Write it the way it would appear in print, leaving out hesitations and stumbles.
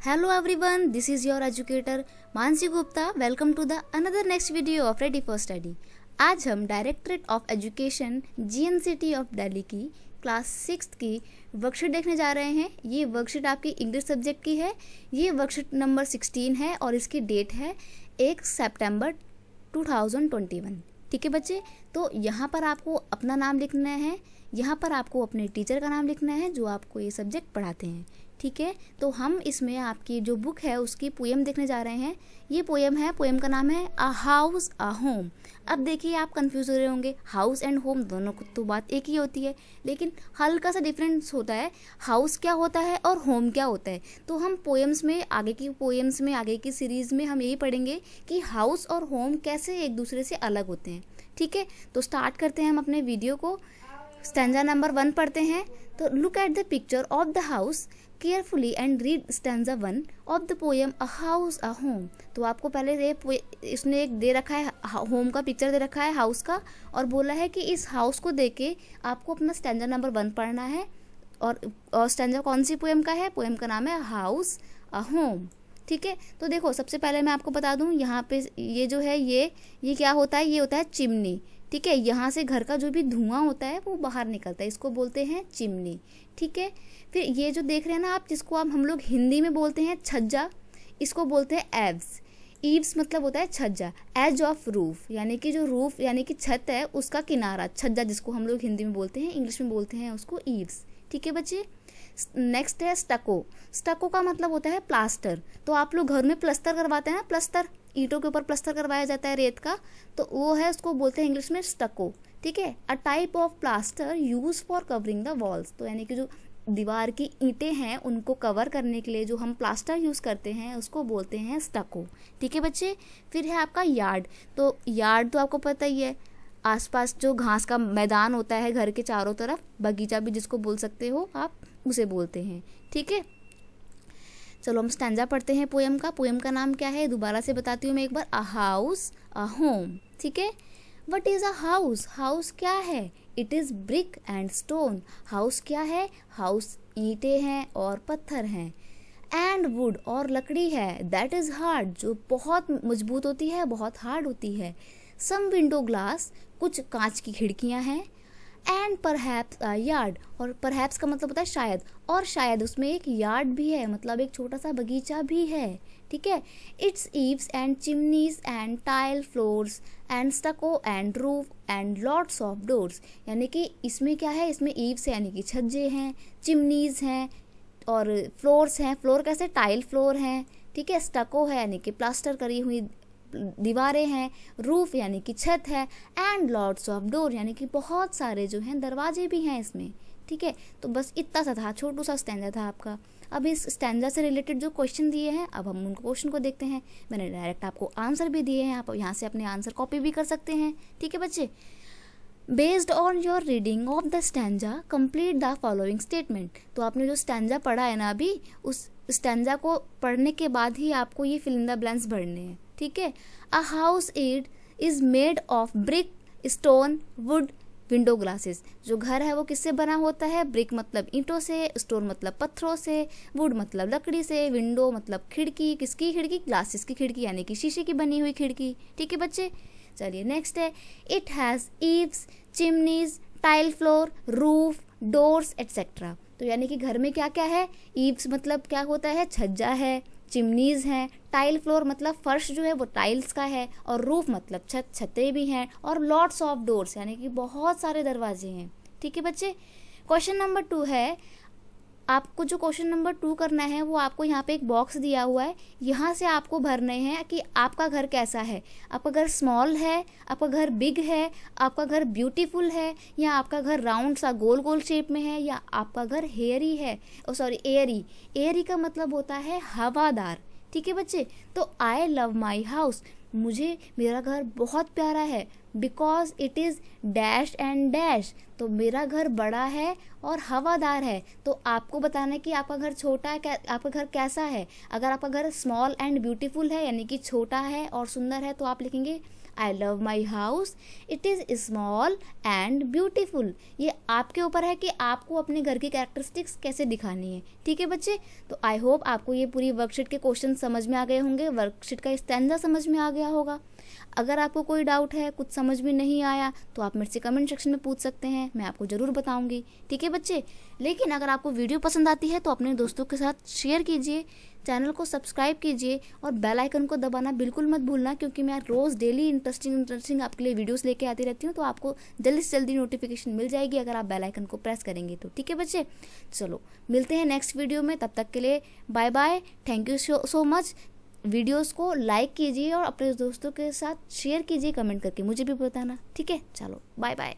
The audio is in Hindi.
Hello everyone, this is your educator Mansi Gupta. Welcome to the another next video of ready for study. आज हम directorate of education GNCT of Delhi की क्लास 6 की वर्कशीट देखने जा रहे हैं. ये वर्कशीट आपकी इंग्लिश सब्जेक्ट की है. ये वर्कशीट नंबर 16 है और इसकी डेट है 1 सितंबर 2021. ठीक है बच्चे, तो यहाँ पर आपको अपना नाम लिखना है. यहाँ पर आपको अपने टीचर का नाम लिखना है जो आपको ये सब्जेक्ट पढ़ाते हैं. ठीक है, तो हम इसमें आपकी जो बुक है उसकी पोएम देखने जा रहे हैं. ये पोएम है, पोएम का नाम है अ हाउस अ होम. अब देखिए, आप कंफ्यूज हो रहे होंगे, हाउस एंड होम दोनों को तो बात एक ही होती है, लेकिन हल्का सा डिफरेंस होता है. हाउस क्या होता है और होम क्या होता है. तो हम पोएम्स में आगे की सीरीज़ में हम यही पढ़ेंगे कि हाउस और होम कैसे एक दूसरे से अलग होते हैं. ठीक है, तो स्टार्ट करते हैं हम अपने वीडियो को. स्टैंजा नंबर 1 पढ़ते हैं. तो look at the picture of the house carefully and read stanza 1 of the poem a house a home. तो आपको पहले इसने एक दे रखा है, होम का पिक्चर दे रखा है हाउस का, और बोला है कि इस हाउस को देख के आपको अपना स्टैंजा नंबर 1 पढ़ना है. और स्टैंजा कौन सी पोएम का है? पोएम का नाम है हाउस अ होम. ठीक है, तो देखो, सबसे पहले मैं आपको बता दूं, यहाँ पे ये जो है ये क्या होता है? ये होता है चिमनी. ठीक है, यहाँ से घर का जो भी धुआं होता है वो बाहर निकलता है, इसको बोलते हैं चिमनी. ठीक है, फिर ये जो देख रहे हैं ना आप, जिसको हम लोग हिंदी में बोलते हैं छज्जा, इसको बोलते हैं एव्स. ईव्स मतलब होता है छज्जा. एज ऑफ रूफ यानी कि जो रूफ यानी कि छत है उसका किनारा, छज्जा जिसको हम लोग हिंदी में बोलते हैं, इंग्लिश में बोलते हैं उसको ईव्स. ठीक है बच्चे. नेक्स्ट है स्टको. स्टको का मतलब होता है प्लास्टर. तो आप लोग घर में प्लस्तर करवाते हैं ना, प्लस्तर, ईंटों के ऊपर प्लस्तर करवाया जाता है रेत का, तो वो है, उसको बोलते हैं इंग्लिश में स्टको. ठीक है, a type of plaster use for covering the walls. तो यानी कि जो दीवार की ईंटें हैं उनको कवर करने के लिए जो हम प्लास्टर यूज़ करते हैं उसको बोलते हैं स्टको. ठीक है बच्चे. फिर है आपका यार्ड. तो यार्ड तो आपको पता ही है, आसपास जो घास का मैदान होता है घर के चारों तरफ, बगीचा भी जिसको बोल सकते हो आप, उसे बोलते हैं. ठीक है, चलो हम स्टैंजा पढ़ते हैं पोएम का. पोएम का नाम क्या है दोबारा से बताती हूँ मैं एक बार. A house a home. ठीक है. What is a house? House क्या है? It is brick and stone. House क्या है? हाउस ईंटें हैं और पत्थर हैं. एंड वुड और लकड़ी है. दैट इज़ हार्ड, जो बहुत मजबूत होती है, बहुत हार्ड होती है. सम विंडो ग्लास, कुछ कांच की खिड़कियां हैं. एंड परहैप्स अ यार्ड, और परहैप्स का मतलब होता है शायद, और शायद उसमें एक यार्ड भी है, मतलब एक छोटा सा बगीचा भी है. ठीक है. It's eaves and chimneys and tile floors and स्टको and roof and lots of doors. यानी कि इसमें क्या है? इसमें ईव्स यानी कि छज्जे हैं, चिमनीज हैं और फ्लोर्स हैं. फ्लोर कैसे? टाइल फ्लोर हैं. ठीक है. स्टको है यानी कि प्लास्टर करी हुई दीवारें हैं. रूफ यानी कि छत है. एंड लॉट्स ऑफ डोर यानी कि बहुत सारे जो हैं दरवाजे भी हैं इसमें. ठीक है, तो बस इतना सा था, छोटू सा स्टैंजा था आपका. अब इस स्टैंजा से रिलेटेड जो क्वेश्चन दिए हैं, अब हम उनको क्वेश्चन को देखते हैं. मैंने डायरेक्ट आपको आंसर भी दिए हैं, आप यहाँ से अपने आंसर कॉपी भी कर सकते हैं. ठीक है बच्चे. Based on your reading of the stanza complete the following statement. तो आपने जो स्टैंजा पढ़ा है ना अभी, उस स्टैंजा को पढ़ने के बाद ही आपको ये फिल इन द ब्लैंक्स भरने हैं. ठीक है. A house is made of brick, stone, would, window glasses. जो घर है वो किससे बना होता है? ब्रिक मतलब ईंटों से, स्टोन मतलब पत्थरों से, वुड मतलब लकड़ी से, विंडो मतलब खिड़की. किसकी खिड़की? ग्लासेस की खिड़की यानी कि शीशे की बनी हुई खिड़की. ठीक है बच्चे. चलिए नेक्स्ट है. It has eaves, chimneys, tile floor, roof, doors etcetera. तो यानी कि घर में क्या क्या है? ईव्स मतलब क्या होता है? छज्जा है. चिमनीज हैं. टाइल फ्लोर मतलब फर्श जो है वो टाइल्स का है. और रूफ मतलब छत, छतें भी हैं. और लॉट्स ऑफ डोर्स यानी कि बहुत सारे दरवाजे हैं. ठीक है बच्चे. क्वेश्चन नंबर 2 है. आपको जो क्वेश्चन नंबर 2 करना है वो आपको यहाँ पे एक बॉक्स दिया हुआ है, यहाँ से आपको भरने हैं कि आपका घर कैसा है. आपका घर स्मॉल है, आपका घर बिग है, आपका घर ब्यूटीफुल है, या आपका घर राउंड सा गोल गोल शेप में है, या आपका घर हेयरी है. एयरी. एयरी का मतलब होता है हवादार. ठीक है बच्चे. तो आई लव माई हाउस. मुझे मेरा घर बहुत प्यारा है. Because it is dash and dash. तो मेरा घर बड़ा है और हवादार है. तो आपको बताना है कि आपका घर छोटा है, आपका घर कैसा है. अगर आपका घर स्मॉल एंड ब्यूटीफुल है यानी कि छोटा है और सुंदर है, तो आप लिखेंगे I love my house, it is small and beautiful. ये आपके ऊपर है कि आपको अपने घर की कैरेक्टरिस्टिक्स कैसे दिखानी है। ठीक है बच्चे, तो आई होप आपको ये पूरी वर्कशीट के क्वेश्चन समझ में आ गए होंगे, वर्कशीट का स्टैंजा समझ में आ गया होगा। अगर आपको कोई डाउट है, कुछ समझ में नहीं आया, तो आप मेरे से कमेंट सेक्शन में पूछ सकते हैं, मैं आपको ज़रूर बताऊंगी। ठीक है बच्चे, लेकिन अगर आपको वीडियो पसंद आती है तो अपने दोस्तों के साथ शेयर कीजिए, चैनल को सब्सक्राइब कीजिए और बेल आइकन को दबाना बिल्कुल मत भूलना, क्योंकि मैं रोज़ डेली इंटरेस्टिंग आपके लिए वीडियोस लेके आती रहती हूँ, तो आपको जल्दी से जल्दी नोटिफिकेशन मिल जाएगी अगर आप बेल आइकन को प्रेस करेंगे तो। ठीक है बच्चे, चलो मिलते हैं नेक्स्ट वीडियो में, तब तक के लिए bye bye, thank you so much. Videos को लाइक कीजिए और अपने दोस्तों के साथ शेयर कीजिए, कमेंट करके मुझे भी बताना। ठीक है, चलो बाय बाय।